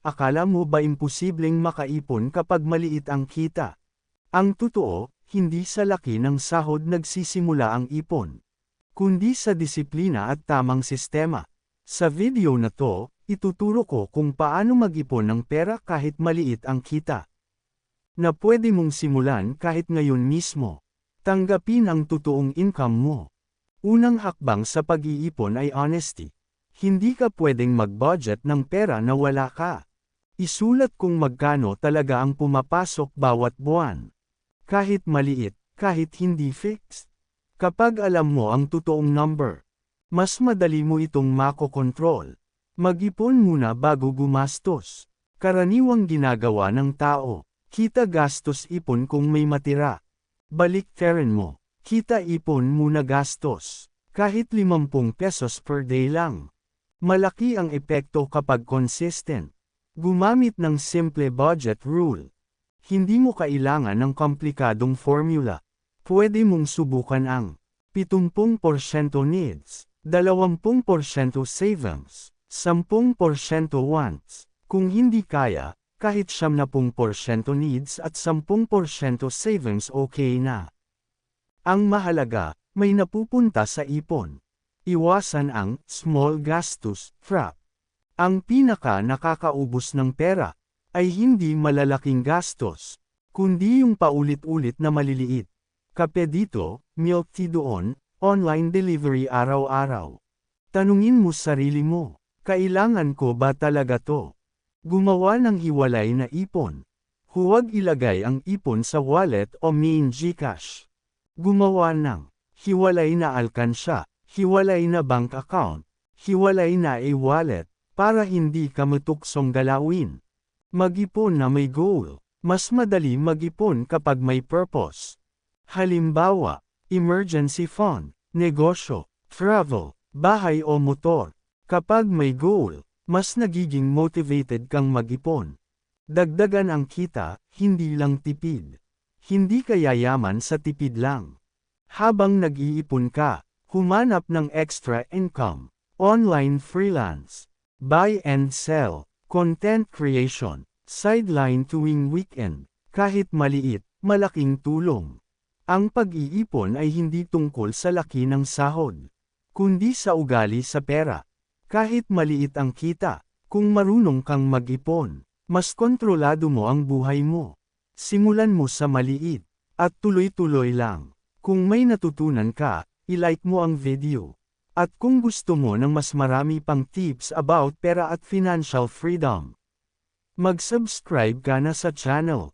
akala mo ba imposibleng makaipon kapag maliit ang kita? Ang totoo, hindi sa laki ng sahod nagsisimula ang ipon, kundi sa disiplina at tamang sistema. Sa video na to, ituturo ko kung paano mag-ipon ng pera kahit maliit ang kita, na pwede mong simulan kahit ngayon mismo. Tanggapin ang totoong income mo. Unang hakbang sa pag-iipon ay honesty. Hindi ka pwedeng mag-budget ng pera na wala ka. Isulat kung magkano talaga ang pumapasok bawat buwan. Kahit maliit, kahit hindi fixed. Kapag alam mo ang totoong number, mas madali mo itong makokontrol. Mag-ipon muna bago gumastos. Karaniwang ginagawa ng tao, kita gastos ipon kung may matira. Baliktarin mo, kita ipon muna gastos. Kahit 50 pesos per day lang. Malaki ang epekto kapag consistent. Gumamit ng simple budget rule. Hindi mo kailangan ng komplikadong formula. Pwede mong subukan ang 70% needs, 20% savings, 10% wants. Kung hindi kaya, kahit 70% needs at 10% savings okay na. Ang mahalaga, may napupunta sa ipon. Iwasan ang small gastos trap. Ang pinaka nakakaubos ng pera ay hindi malalaking gastos, kundi yung paulit-ulit na maliliit. Kape dito, milk tea doon, online delivery araw-araw. Tanungin mo sarili mo, kailangan ko ba talaga to? Gumawa ng hiwalay na ipon. Huwag ilagay ang ipon sa wallet o main GCash. Gumawa ng hiwalay na alkansya, hiwalay na bank account, hiwalay na e-wallet, para hindi ka matuksong galawin. Mag-ipon na may goal. Mas madali mag-ipon kapag may purpose. Halimbawa, emergency fund, negosyo, travel, bahay o motor. Kapag may goal, mas nagiging motivated kang mag-ipon. Dagdagan ang kita, hindi lang tipid. Hindi ka yayaman sa tipid lang. Habang nag-iipon ka, humanap ng extra income, online freelance, buy and sell, content creation, sideline tuwing weekend, kahit maliit, malaking tulong. Ang pag-iipon ay hindi tungkol sa laki ng sahod, kundi sa ugali sa pera. Kahit maliit ang kita, kung marunong kang mag-ipon, mas kontrolado mo ang buhay mo. Simulan mo sa maliit, at tuloy-tuloy lang. Kung may natutunan ka, i-like mo ang video. At kung gusto mo ng mas marami pang tips about pera at financial freedom, mag-subscribe ka na sa channel.